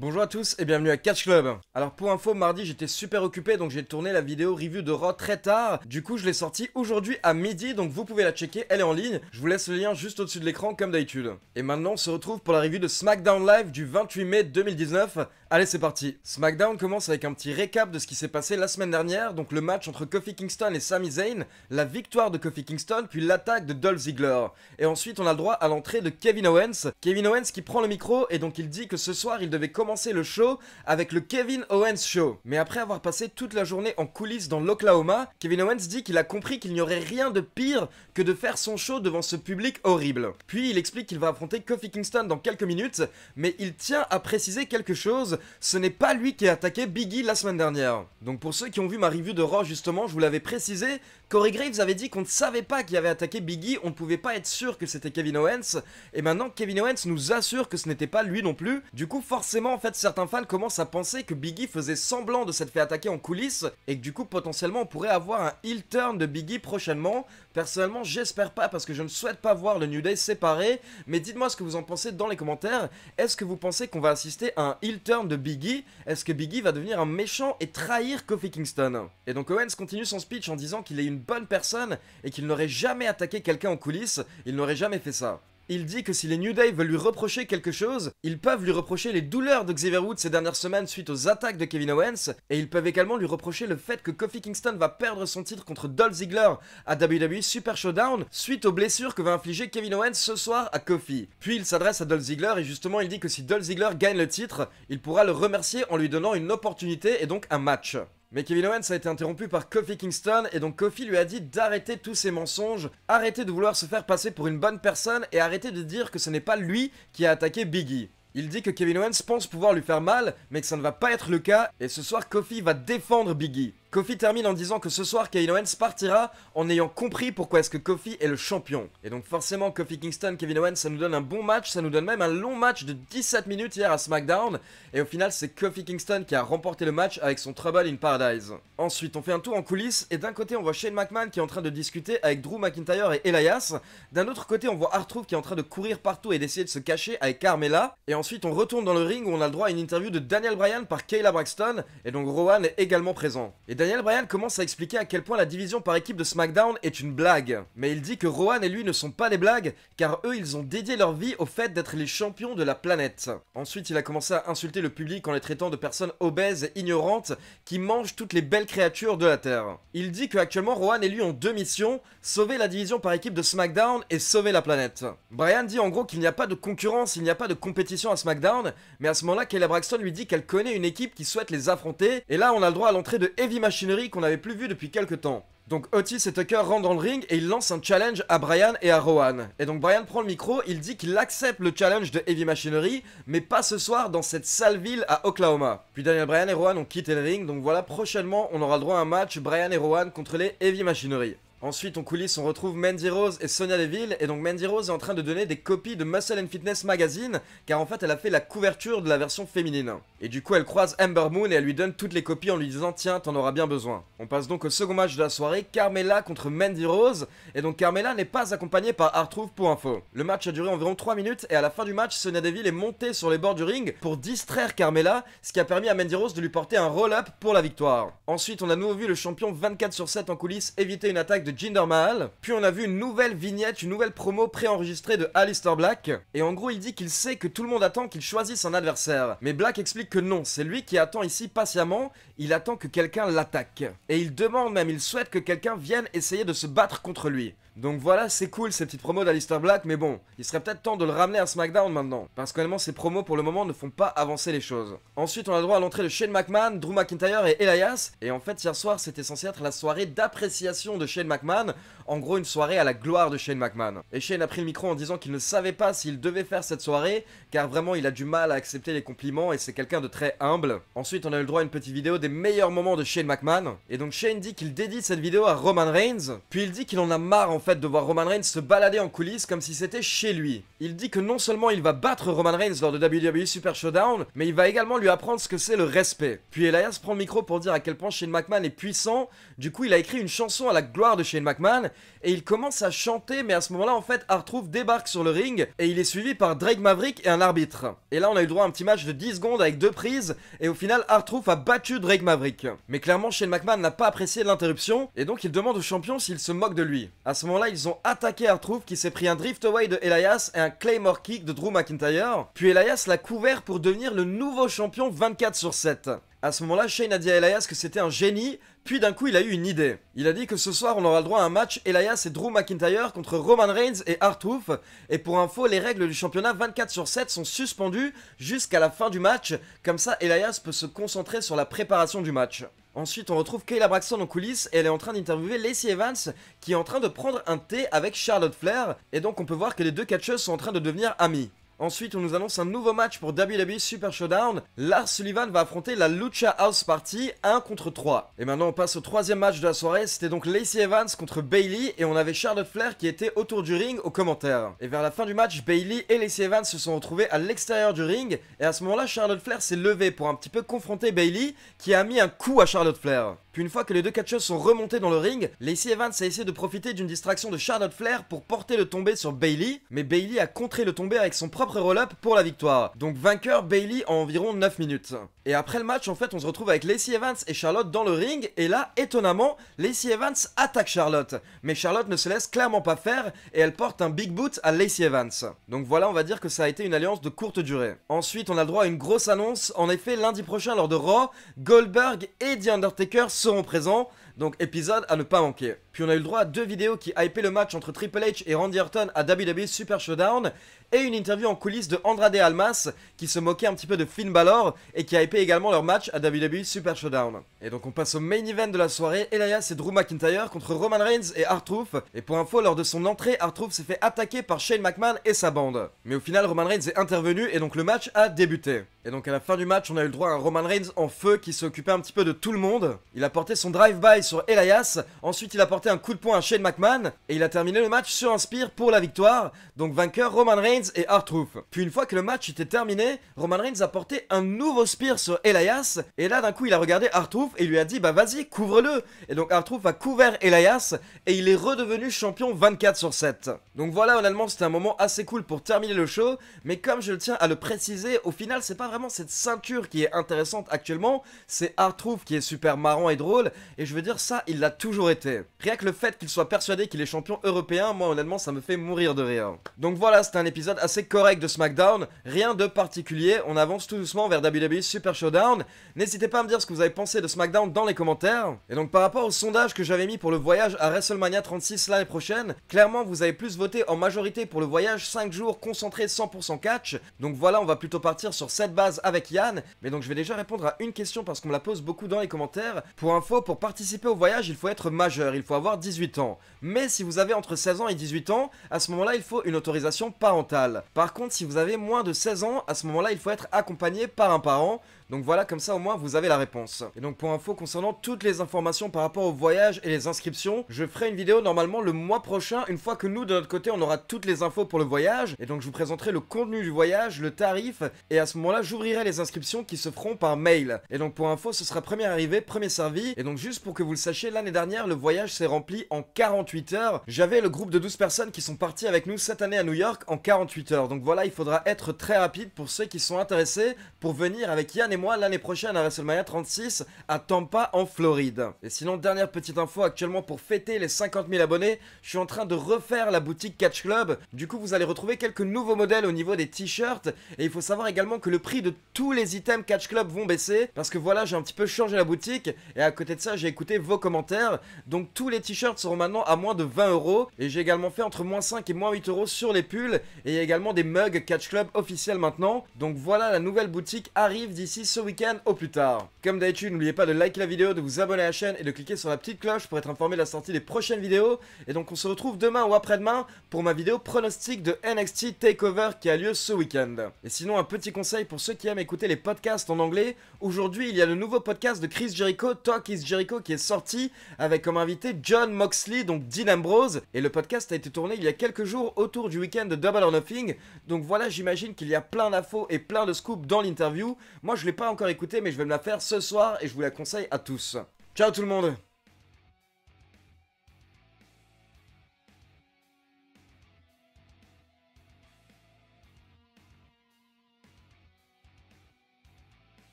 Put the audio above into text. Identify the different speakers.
Speaker 1: Bonjour à tous et bienvenue à Catch Club. Alors pour info, mardi j'étais super occupé donc j'ai tourné la vidéo review de Raw très tard. Du coup je l'ai sortie aujourd'hui à midi donc vous pouvez la checker, elle est en ligne. Je vous laisse le lien juste au-dessus de l'écran comme d'habitude. Et maintenant on se retrouve pour la review de SmackDown Live du 28 mai 2019. Allez c'est parti. SmackDown commence avec un petit récap de ce qui s'est passé la semaine dernière. Donc le match entre Kofi Kingston et Sami Zayn, la victoire de Kofi Kingston puis l'attaque de Dolph Ziggler. Et ensuite on a le droit à l'entrée de Kevin Owens. Kevin Owens qui prend le micro et donc il dit que ce soir il devait commencer le show avec le Kevin Owens Show. Mais après avoir passé toute la journée en coulisses dans l'Oklahoma, Kevin Owens dit qu'il a compris qu'il n'y aurait rien de pire que de faire son show devant ce public horrible. Puis il explique qu'il va affronter Kofi Kingston dans quelques minutes, mais il tient à préciser quelque chose, ce n'est pas lui qui a attaqué Big E la semaine dernière. Donc pour ceux qui ont vu ma review de Raw justement, je vous l'avais précisé, Corey Graves avait dit qu'on ne savait pas qui avait attaqué Big E, on ne pouvait pas être sûr que c'était Kevin Owens, et maintenant Kevin Owens nous assure que ce n'était pas lui non plus. Du coup forcément en fait certains fans commencent à penser que Big E faisait semblant de s'être fait attaquer en coulisses, et que du coup potentiellement on pourrait avoir un heel turn de Big E prochainement. Personnellement j'espère pas parce que je ne souhaite pas voir le New Day séparé, mais dites-moi ce que vous en pensez dans les commentaires. Est-ce que vous pensez qu'on va assister à un heel turn de Big E? Est-ce que Big E va devenir un méchant et trahir Kofi Kingston? Et donc Owens continue son speech en disant qu'il est une bonne personne et qu'il n'aurait jamais attaqué quelqu'un en coulisses, il n'aurait jamais fait ça. Il dit que si les New Day veulent lui reprocher quelque chose, ils peuvent lui reprocher les douleurs de Xavier Woods ces dernières semaines suite aux attaques de Kevin Owens, et ils peuvent également lui reprocher le fait que Kofi Kingston va perdre son titre contre Dolph Ziggler à WWE Super Showdown suite aux blessures que va infliger Kevin Owens ce soir à Kofi. Puis il s'adresse à Dolph Ziggler et justement il dit que si Dolph Ziggler gagne le titre, il pourra le remercier en lui donnant une opportunité et donc un match. Mais Kevin Owens a été interrompu par Kofi Kingston et donc Kofi lui a dit d'arrêter tous ses mensonges, arrêter de vouloir se faire passer pour une bonne personne et arrêter de dire que ce n'est pas lui qui a attaqué Big E. Il dit que Kevin Owens pense pouvoir lui faire mal, mais que ça ne va pas être le cas, et ce soir Kofi va défendre Big E. Kofi termine en disant que ce soir Kevin Owens partira en ayant compris pourquoi est-ce que Kofi est le champion. Et donc forcément Kofi Kingston, Kevin Owens, ça nous donne un bon match, ça nous donne même un long match de 17 minutes hier à SmackDown. Et au final c'est Kofi Kingston qui a remporté le match avec son Trouble in Paradise. Ensuite on fait un tour en coulisses et d'un côté on voit Shane McMahon qui est en train de discuter avec Drew McIntyre et Elias. D'un autre côté on voit R-Truth qui est en train de courir partout et d'essayer de se cacher avec Carmella. Et ensuite on retourne dans le ring où on a le droit à une interview de Daniel Bryan par Kayla Braxton. Et donc Rowan est également présent. Et Daniel Bryan commence à expliquer à quel point la division par équipe de SmackDown est une blague. Mais il dit que Rowan et lui ne sont pas des blagues, car eux ils ont dédié leur vie au fait d'être les champions de la planète. Ensuite il a commencé à insulter le public en les traitant de personnes obèses et ignorantes qui mangent toutes les belles créatures de la Terre. Il dit qu'actuellement Rowan et lui ont deux missions, sauver la division par équipe de SmackDown et sauver la planète. Bryan dit en gros qu'il n'y a pas de concurrence, il n'y a pas de compétition à SmackDown, mais à ce moment-là Kayla Braxton lui dit qu'elle connaît une équipe qui souhaite les affronter, et là on a le droit à l'entrée de Heavy Machinery qu'on n'avait plus vu depuis quelques temps. Donc Otis et Tucker rentrent dans le ring et ils lancent un challenge à Bryan et à Rowan. Et donc Bryan prend le micro, il dit qu'il accepte le challenge de Heavy Machinery, mais pas ce soir dans cette sale ville à Oklahoma. Puis Daniel Bryan et Rowan ont quitté le ring, donc voilà, prochainement on aura le droit à un match Bryan et Rowan contre les Heavy Machinery. Ensuite, en coulisses, on retrouve Mandy Rose et Sonya Deville, et donc Mandy Rose est en train de donner des copies de Muscle & Fitness Magazine, car en fait, elle a fait la couverture de la version féminine. Et du coup, elle croise Ember Moon et elle lui donne toutes les copies en lui disant « Tiens, t'en auras bien besoin ». On passe donc au second match de la soirée, Carmella contre Mandy Rose, et donc Carmella n'est pas accompagnée par R-Truth pour info. Le match a duré environ 3 minutes, et à la fin du match, Sonya Deville est montée sur les bords du ring pour distraire Carmella, ce qui a permis à Mandy Rose de lui porter un roll-up pour la victoire. Ensuite, on a nouveau vu le champion 24/7 en coulisses éviter une attaque de Jinder Mahal, puis on a vu une nouvelle vignette, une nouvelle promo préenregistrée de Aleister Black, et en gros il dit qu'il sait que tout le monde attend qu'il choisisse un adversaire, mais Black explique que non, c'est lui qui attend ici patiemment, il attend que quelqu'un l'attaque, et il demande même, il souhaite que quelqu'un vienne essayer de se battre contre lui. Donc voilà, c'est cool ces petites promos d'Aleister Black, mais bon, il serait peut-être temps de le ramener à SmackDown maintenant, parce qu'honnêtement ces promos pour le moment ne font pas avancer les choses. Ensuite on a le droit à l'entrée de Shane McMahon, Drew McIntyre et Elias, et en fait hier soir c'était censé être la soirée d'appréciation de Shane McMahon, en gros une soirée à la gloire de Shane McMahon. Et Shane a pris le micro en disant qu'il ne savait pas s'il devait faire cette soirée, car vraiment il a du mal à accepter les compliments et c'est quelqu'un de très humble. Ensuite on a eu le droit à une petite vidéo des meilleurs moments de Shane McMahon, et donc Shane dit qu'il dédie cette vidéo à Roman Reigns, puis il dit qu'il en a marre en fait de voir Roman Reigns se balader en coulisses comme si c'était chez lui. Il dit que non seulement il va battre Roman Reigns lors de WWE Super Showdown, mais il va également lui apprendre ce que c'est le respect. Puis Elias prend le micro pour dire à quel point Shane McMahon est puissant, du coup il a écrit une chanson à la gloire de Shane McMahon, et il commence à chanter, mais à ce moment-là en fait R-Truth débarque sur le ring et il est suivi par Drake Maverick et un arbitre. Et là on a eu droit à un petit match de 10 secondes avec 2 prises et au final R-Truth a battu Drake Maverick. Mais clairement Shane McMahon n'a pas apprécié l'interruption et donc il demande au champion s'il se moque de lui. À ce moment-là ils ont attaqué R-Truth qui s'est pris un drift away de Elias et un Claymore kick de Drew McIntyre, puis Elias l'a couvert pour devenir le nouveau champion 24/7. À ce moment-là, Shane a dit à Elias que c'était un génie, puis d'un coup il a eu une idée. Il a dit que ce soir on aura le droit à un match Elias et Drew McIntyre contre Roman Reigns et R-Truth, et pour info, les règles du championnat 24/7 sont suspendues jusqu'à la fin du match, comme ça Elias peut se concentrer sur la préparation du match. Ensuite, on retrouve Kayla Braxton en coulisses et elle est en train d'interviewer Lacey Evans qui est en train de prendre un thé avec Charlotte Flair, et donc on peut voir que les deux catcheuses sont en train de devenir amies. Ensuite, on nous annonce un nouveau match pour WWE Super Showdown. Lars Sullivan va affronter la Lucha House Party 1 contre 3. Et maintenant, on passe au troisième match de la soirée. C'était donc Lacey Evans contre Bayley et on avait Charlotte Flair qui était autour du ring aux commentaires. Et vers la fin du match, Bayley et Lacey Evans se sont retrouvés à l'extérieur du ring. Et à ce moment-là, Charlotte Flair s'est levée pour un petit peu confronter Bayley qui a mis un coup à Charlotte Flair. Puis une fois que les deux catcheuses sont remontées dans le ring, Lacey Evans a essayé de profiter d'une distraction de Charlotte Flair pour porter le tombé sur Bayley, mais Bayley a contré le tombé avec son propre roll-up pour la victoire. Donc vainqueur Bayley en environ 9 minutes. Et après le match, en fait, on se retrouve avec Lacey Evans et Charlotte dans le ring, et là, étonnamment, Lacey Evans attaque Charlotte. Mais Charlotte ne se laisse clairement pas faire, et elle porte un big boot à Lacey Evans. Donc voilà, on va dire que ça a été une alliance de courte durée. Ensuite, on a le droit à une grosse annonce. En effet, lundi prochain, lors de Raw, Goldberg et The Undertaker seront présents. Donc épisode à ne pas manquer. Puis on a eu le droit à 2 vidéos qui hypaient le match entre Triple H et Randy Orton à WWE Super Showdown, et une interview en coulisses de Andrade Almas qui se moquait un petit peu de Finn Balor et qui hypait également leur match à WWE Super Showdown. Et donc on passe au main event de la soirée, Elias et Drew McIntyre contre Roman Reigns et R-Truth. Et pour info, lors de son entrée, R-Truth s'est fait attaquer par Shane McMahon et sa bande. Mais au final, Roman Reigns est intervenu et donc le match a débuté. Et donc à la fin du match, on a eu le droit à un Roman Reigns en feu qui s'est occupé un petit peu de tout le monde. Il a porté son drive-by sur Elias, ensuite il a porté un coup de poing à Shane McMahon, et il a terminé le match sur un spear pour la victoire. Donc vainqueur Roman Reigns et R-Truth. Puis une fois que le match était terminé, Roman Reigns a porté un nouveau spear sur Elias, et là d'un coup il a regardé R-Truth et lui a dit bah vas-y couvre-le. Et donc R-Truth a couvert Elias et il est redevenu champion 24/7. Donc voilà, honnêtement c'était un moment assez cool pour terminer le show, mais comme je le tiens à le préciser, au final c'est pas vraiment cette ceinture qui est intéressante actuellement, c'est R-Truth qui est super marrant et drôle, et je veux dire ça il l'a toujours été. Rien que le fait qu'il soit persuadé qu'il est champion européen, moi honnêtement ça me fait mourir de rire. Donc voilà, c'était un épisode assez correct de SmackDown, rien de particulier, on avance tout doucement vers WWE Super Showdown. N'hésitez pas à me dire ce que vous avez pensé de SmackDown dans les commentaires. Et donc par rapport au sondage que j'avais mis pour le voyage à WrestleMania 36 l'année prochaine, clairement vous avez plus voté en majorité pour le voyage 5 jours concentré 100% catch. Donc voilà, on va plutôt partir sur cette base avec Yann. Mais donc je vais déjà répondre à une question parce qu'on me la pose beaucoup dans les commentaires. Pour info, pour participer au voyage, il faut être majeur, il faut avoir 18 ans. Mais si vous avez entre 16 ans et 18 ans, à ce moment-là, il faut une autorisation parentale. Par contre, si vous avez moins de 16 ans, à ce moment-là, il faut être accompagné par un parent. Donc voilà, comme ça au moins vous avez la réponse. Et donc pour info, concernant toutes les informations par rapport au voyage et les inscriptions, je ferai une vidéo normalement le mois prochain, une fois que nous de notre côté on aura toutes les infos pour le voyage. Et donc je vous présenterai le contenu du voyage, le tarif, et à ce moment là j'ouvrirai les inscriptions qui se feront par mail. Et donc pour info, ce sera premier arrivé, premier servi. Et donc juste pour que vous le sachiez, l'année dernière le voyage s'est rempli en 48 heures. J'avais le groupe de 12 personnes qui sont partis avec nous cette année à New York en 48 heures. Donc voilà, il faudra être très rapide pour ceux qui sont intéressés pour venir avec Yann et moi l'année prochaine à WrestleMania 36 à Tampa en Floride. Et sinon, dernière petite info, actuellement pour fêter les 50 000 abonnés, je suis en train de refaire la boutique Catch Club. Du coup vous allez retrouver quelques nouveaux modèles au niveau des t-shirts, et il faut savoir également que le prix de tous les items Catch Club vont baisser, parce que voilà, j'ai un petit peu changé la boutique, et à côté de ça j'ai écouté vos commentaires. Donc tous les t-shirts seront maintenant à moins de 20 €, et j'ai également fait entre moins 5 et moins 8 € sur les pulls, et il y a également des mugs Catch Club officiels maintenant. Donc voilà, la nouvelle boutique arrive d'ici ce week-end au plus tard. Comme d'habitude, n'oubliez pas de liker la vidéo, de vous abonner à la chaîne et de cliquer sur la petite cloche pour être informé de la sortie des prochaines vidéos. Et donc on se retrouve demain ou après-demain pour ma vidéo pronostic de NXT TakeOver qui a lieu ce week-end. Et sinon, un petit conseil pour ceux qui aiment écouter les podcasts en anglais, aujourd'hui il y a le nouveau podcast de Chris Jericho, Talk is Jericho, qui est sorti avec comme invité John Moxley, donc Dean Ambrose, et le podcast a été tourné il y a quelques jours autour du week-end de Double or Nothing. Donc voilà, j'imagine qu'il y a plein d'infos et plein de scoops dans l'interview. Moi je l'ai pas encore écouté, mais je vais me la faire ce soir et je vous la conseille à tous. Ciao tout le monde!